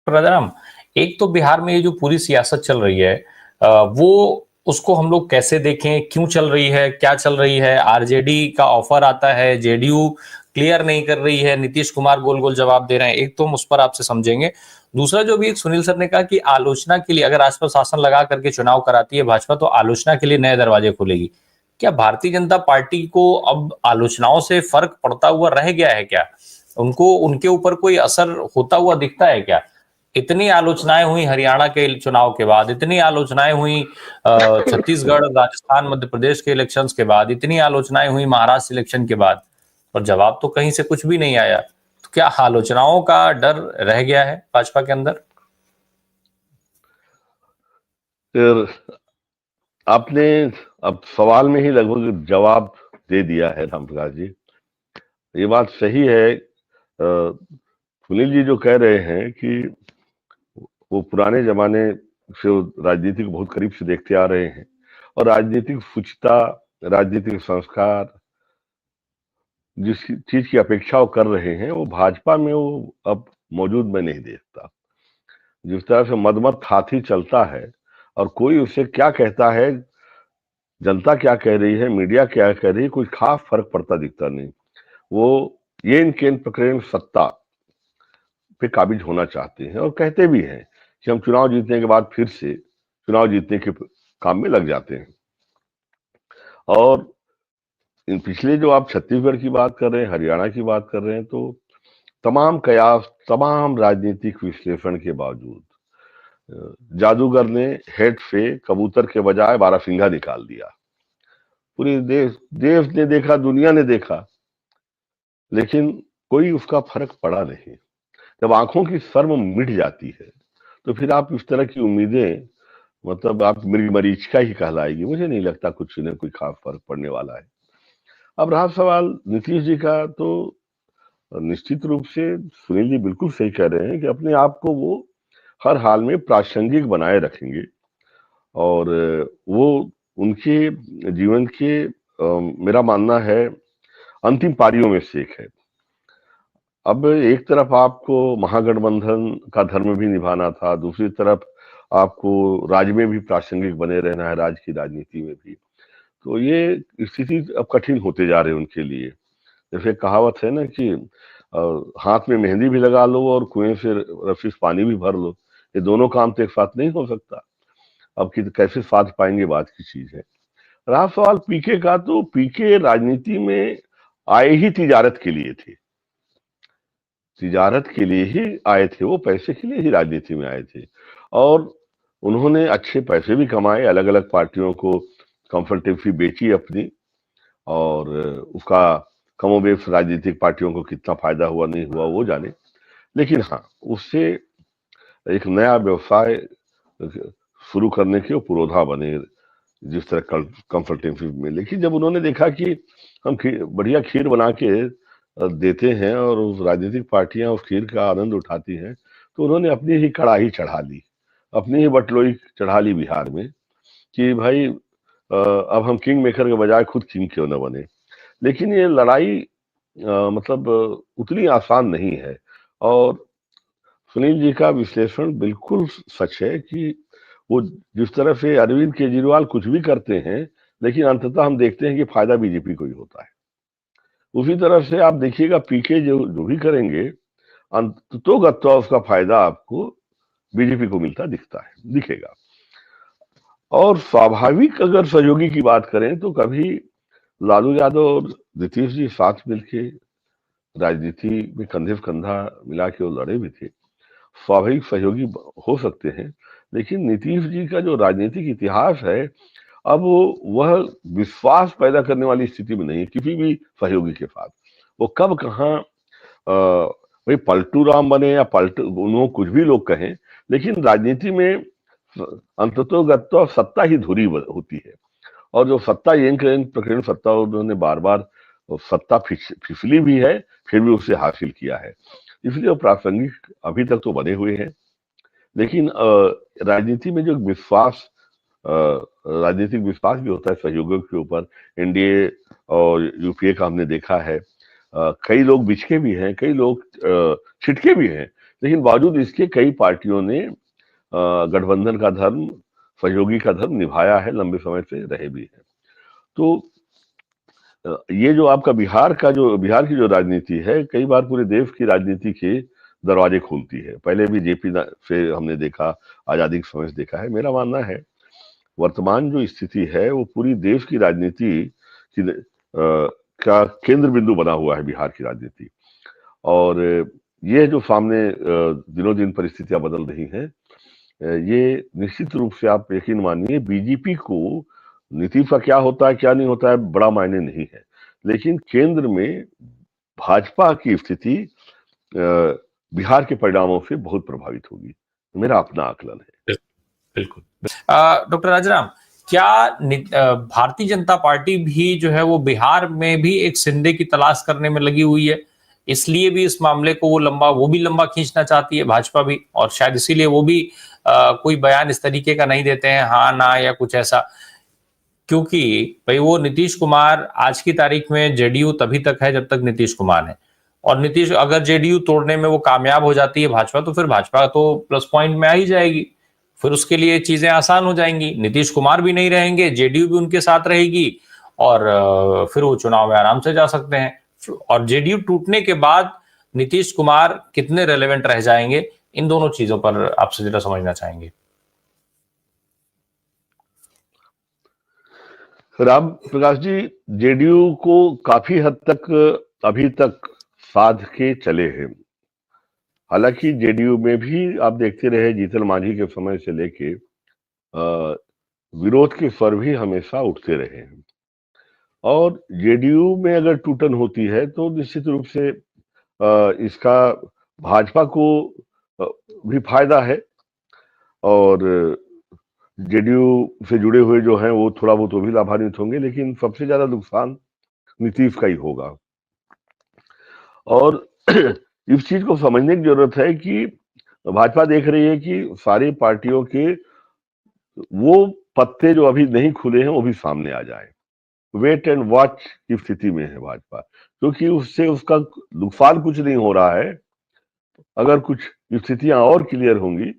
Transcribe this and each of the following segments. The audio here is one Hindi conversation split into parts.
प्रधानम, एक तो बिहार में ये जो पूरी सियासत चल रही है वो उसको हम लोग कैसे देखें, क्यों चल रही है, क्या चल रही है? आरजेडी का ऑफर आता है, जेडीयू क्लियर नहीं कर रही है, नीतीश कुमार गोल गोल जवाब दे रहे हैं। एक तो हम उस पर आपसे समझेंगे। दूसरा, जो भी एक सुनील सर ने कहा कि आलोचना के लिए अगर आस पास शासन लगा करके चुनाव कराती है भाजपा तो आलोचना के लिए नए दरवाजे खोलेगी। क्या भारतीय जनता पार्टी को अब आलोचनाओं से फर्क पड़ता हुआ रह गया है क्या? उनको उनके ऊपर कोई असर होता हुआ दिखता है क्या? इतनी आलोचनाएं हुई हरियाणा के चुनाव के बाद, इतनी आलोचनाएं हुई छत्तीसगढ़, राजस्थान, मध्य प्रदेश के इलेक्शंस के बाद, इतनी आलोचनाएं हुई महाराष्ट्र इलेक्शन के बाद, और जवाब तो कहीं से कुछ भी नहीं आया। तो क्या आलोचनाओं का डर रह गया है भाजपा के अंदर? फिर आपने अब सवाल में ही लगभग जवाब दे दिया है रामप्रकाश जी। ये बात सही है। सुनील जी जो कह रहे हैं कि वो पुराने जमाने से राजनीति को बहुत करीब से देखते आ रहे हैं और राजनीतिक शुचिता, राजनीतिक संस्कार, जिस चीज की अपेक्षा वो कर रहे हैं वो भाजपा में वो अब मौजूद मैं नहीं देखता। जिस तरह से मदमस्त हाथी चलता है और कोई उसे क्या कहता है, जनता क्या कह रही है, मीडिया क्या कह रही है, कुछ खास फर्क पड़ता दिखता नहीं। वो ये इनके प्रकरण सत्ता पे काबिज होना चाहते हैं और कहते भी हैं कि हम चुनाव जीतने के बाद फिर से चुनाव जीतने के काम में लग जाते हैं। और इन पिछले जो आप छत्तीसगढ़ की बात कर रहे हैं, हरियाणा की बात कर रहे हैं, तो तमाम कयास, तमाम राजनीतिक विश्लेषण के बावजूद जादूगर ने हेड से कबूतर के बजाय बारहसिंगा निकाल दिया। पूरे देश ने देखा, दुनिया ने देखा, लेकिन कोई उसका फर्क पड़ा नहीं। जब आंखों की शर्म मिट जाती है तो फिर आप इस तरह की उम्मीदें, मतलब आप मृग मरीचिका ही कहलाएगी। मुझे नहीं लगता कुछ ने कोई खास फर्क पड़ने वाला है। अब रहा सवाल नीतीश जी का, तो निश्चित रूप से सुनील जी बिल्कुल सही कह रहे हैं कि अपने आप को वो हर हाल में प्रासंगिक बनाए रखेंगे और वो उनके जीवन के मेरा मानना है अंतिम पारियों में से एक है। अब एक तरफ आपको महागठबंधन का धर्म भी निभाना था, दूसरी तरफ आपको राज्य में भी प्रासंगिक बने रहना है, राज्य की राजनीति में भी। तो ये स्थिति अब कठिन होते जा रहे हैं उनके लिए। जैसे कहावत है ना कि हाथ में मेहंदी भी लगा लो और कुएं से रस्सी से पानी भी भर लो। ये दोनों काम तो एक साथ नहीं हो सकता। अब कि कैसे साथ पाएंगे, बात की चीज है। रहा सवाल पीके का, तो पीके राजनीति में आए ही तिजारत के लिए थे। तिजारत के लिए ही आए थे, वो पैसे के लिए ही राजनीति में आए थे और उन्होंने अच्छे पैसे भी कमाए, अलग अलग पार्टियों को कंफर्टेबली बेची अपनी, और उसका कमोबेश राजनीतिक पार्टियों को कितना फायदा हुआ नहीं हुआ वो जाने। लेकिन हाँ, उससे एक नया व्यवसाय शुरू करने के वो पुरोधा बने, जिस तरह कंफर्टेबल में। लेकिन जब उन्होंने देखा कि हम बढ़िया खीर बना के देते हैं और उस राजनीतिक पार्टियां उस खीर का आनंद उठाती हैं, तो उन्होंने अपनी ही कड़ाही चढ़ा ली, अपनी ही बटलोई चढ़ा ली बिहार में कि भाई अब हम किंग मेकर के बजाय खुद किंग क्यों न बने। लेकिन ये लड़ाई मतलब उतनी आसान नहीं है। और सुनील जी का विश्लेषण बिल्कुल सच है कि वो जिस तरह से अरविंद केजरीवाल कुछ भी करते हैं, लेकिन अंततः हम देखते हैं कि फायदा बीजेपी को ही होता है। उसी तरह से आप देखिएगा पीके जो जो भी करेंगे, अंततोगत्वा उसका फायदा आपको बीजेपी को मिलता दिखेगा। और स्वाभाविक अगर सहयोगी की बात करें तो कभी लालू यादव और नीतीश जी साथ मिलके राजनीति में कंधे से कंधा मिला के वो लड़े भी थे, स्वाभाविक सहयोगी हो सकते हैं। लेकिन नीतीश जी का जो राजनीतिक इतिहास है, अब वह विश्वास पैदा करने वाली स्थिति में नहीं है किसी भी सहयोगी के साथ। वो कब कहाँ भाई पलटू राम बने या पलटू उन्होंने कुछ भी लोग कहें, लेकिन राजनीति में अंततोगत्वा सत्ता ही धुरी होती है। और जो सत्ता प्रकरण सत्ता उन्होंने बार बार सत्ता फिसली भी है, फिर भी उसे हासिल किया है, इसलिए वो प्रासंगिक अभी तक तो बने हुए हैं। लेकिन राजनीति में जो विश्वास, राजनीतिक विश्वास भी होता है सहयोगियों के ऊपर। एनडीए और यूपीए का हमने देखा है, कई लोग बिछके भी हैं, कई लोग छिटके भी हैं, लेकिन बावजूद इसके कई पार्टियों ने गठबंधन का धर्म, सहयोगी का धर्म निभाया है, लंबे समय से रहे भी हैं। तो ये जो आपका बिहार की जो राजनीति है, कई बार पूरे देश की राजनीति के दरवाजे खोलती है। पहले भी जेपी से हमने देखा, आजादी के समय से देखा है। मेरा मानना है वर्तमान जो स्थिति है वो पूरी देश की राजनीति की का केंद्र बिंदु बना हुआ है बिहार की राजनीति। और ये जो सामने दिनों दिन परिस्थितियां बदल रही हैं, ये निश्चित रूप से आप यकीन मानिए बीजेपी को नीतीश का क्या होता है क्या नहीं होता है बड़ा मायने नहीं है, लेकिन केंद्र में भाजपा की स्थिति बिहार के परिणामों से बहुत प्रभावित होगी, मेरा अपना आकलन है। बिल्कुल। डॉक्टर राजाराम, क्या भारतीय जनता पार्टी भी जो है वो बिहार में भी एक सिंधे की तलाश करने में लगी हुई है, इसलिए भी इस मामले को वो भी लंबा खींचना चाहती है भाजपा भी, और शायद इसीलिए वो भी कोई बयान इस तरीके का नहीं देते हैं, हाँ ना या कुछ ऐसा, क्योंकि भाई वो नीतीश कुमार आज की तारीख में जेडीयू तभी तक है जब तक नीतीश कुमार है, और नीतीश अगर जेडीयू तोड़ने में वो कामयाब हो जाती है भाजपा, तो फिर भाजपा तो प्लस पॉइंट में आ ही जाएगी, फिर उसके लिए चीजें आसान हो जाएंगी, नीतीश कुमार भी नहीं रहेंगे, जेडीयू भी उनके साथ रहेगी, और फिर वो चुनाव में आराम से जा सकते हैं। और जेडीयू टूटने के बाद नीतीश कुमार कितने रेलेवेंट रह जाएंगे, इन दोनों चीजों पर आपसे जरा समझना चाहेंगे। राम प्रकाश जी, जेडीयू को काफी हद तक अभी तक साध के चले हैं। हालांकि जेडीयू में भी आप देखते रहे जीतन मांझी के समय से लेके विरोध के स्वर भी हमेशा उठते रहे हैं, और जेडीयू में अगर टूटन होती है तो निश्चित रूप से इसका भाजपा को भी फायदा है, और जेडीयू से जुड़े हुए जो हैं वो थोड़ा बहुत वो भी लाभान्वित होंगे, लेकिन सबसे ज्यादा नुकसान नीतीश का ही होगा। और इस चीज को समझने की जरूरत है कि भाजपा देख रही है कि सारी पार्टियों के वो पत्ते जो अभी नहीं खुले हैं वो भी सामने आ जाए, वेट एंड वॉच की स्थिति में है भाजपा, क्योंकि उससे उसका नुकसान कुछ नहीं हो रहा है। अगर कुछ स्थितियां और क्लियर होंगी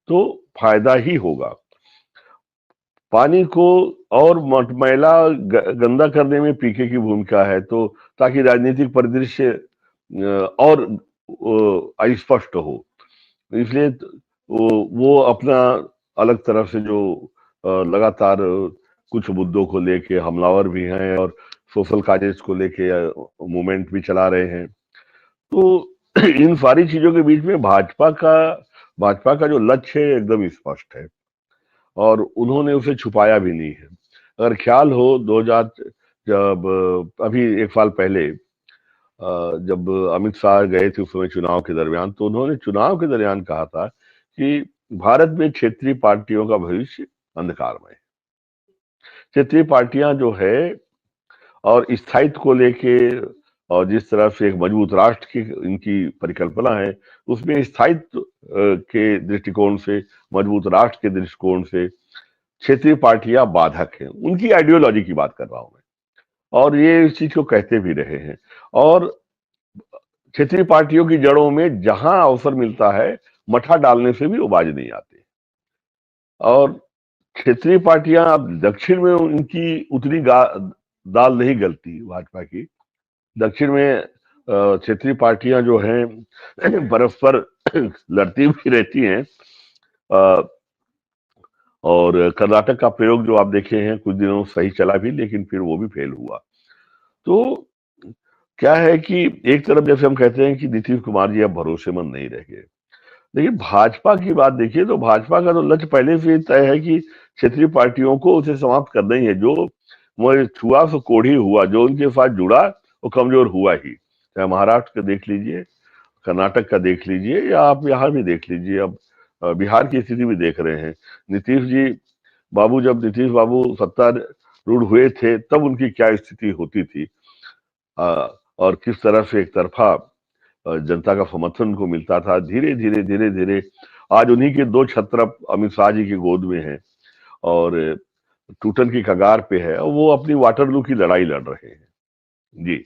तो फायदा ही होगा। पानी को और मैला गंदा करने में पीके की भूमिका है, तो ताकि राजनीतिक परिदृश्य और अस्पष्ट हो, इसलिए वो अपना अलग तरफ से जो लगातार कुछ मुद्दों को लेके हमलावर भी हैं और सोशल काजेस को लेके मूवमेंट भी चला रहे हैं। तो इन सारी चीजों के बीच में भाजपा का जो लक्ष्य है एकदम स्पष्ट है, और उन्होंने उसे छुपाया भी नहीं है। अगर ख्याल हो 2000 जब अभी एक साल पहले जब अमित शाह गए थे उस समय चुनाव के दरमियान, तो उन्होंने चुनाव के दरमियान कहा था कि भारत में क्षेत्रीय पार्टियों का भविष्य अंधकारमय है। क्षेत्रीय पार्टियां जो है और स्थायित्व को लेके, और जिस तरह से एक मजबूत राष्ट्र की इनकी परिकल्पना है, उसमें स्थायित्व के दृष्टिकोण से, मजबूत राष्ट्र के दृष्टिकोण से क्षेत्रीय पार्टियां बाधक हैं। उनकी आइडियोलॉजी की बात कर रहा हूं मैं, और ये इस चीज को कहते भी रहे हैं। और क्षेत्रीय पार्टियों की जड़ों में जहां अवसर मिलता है मठा डालने से भी वो बाज नहीं आते। और क्षेत्रीय पार्टियां अब दक्षिण में उनकी उतनी दाल नहीं गलती भाजपा की। दक्षिण में क्षेत्रीय पार्टियां जो हैं परस्पर लड़ती भी रहती हैं, और कर्नाटक का प्रयोग जो आप देखे हैं कुछ दिनों सही चला भी, लेकिन फिर वो भी फेल हुआ। तो क्या है कि एक तरफ जैसे हम कहते हैं कि नीतीश कुमार जी अब भरोसेमंद नहीं रह गए, लेकिन भाजपा की बात देखिए तो भाजपा का तो लक्ष्य पहले से तय है कि क्षेत्रीय पार्टियों को उसे समाप्त करना ही है। जो वो छुआ सो कोढ़ी हुआ, जो उनके साथ जुड़ा वो कमजोर हुआ ही। चाहे महाराष्ट्र का देख लीजिए, कर्नाटक का देख लीजिए, या आप यहाँ भी देख लीजिए, अब बिहार की स्थिति भी देख रहे हैं। जब नीतीश बाबू सत्तारूढ़ हुए थे तब उनकी क्या स्थिति होती थी, और किस तरह से एक तरफा जनता का समर्थन को मिलता था। धीरे धीरे आज उन्हीं के दो छत्र अमित शाह जी की गोद में हैं और टूटन की कगार पे है, और वो अपनी वाटरलू की लड़ाई लड़ रहे हैं। जी।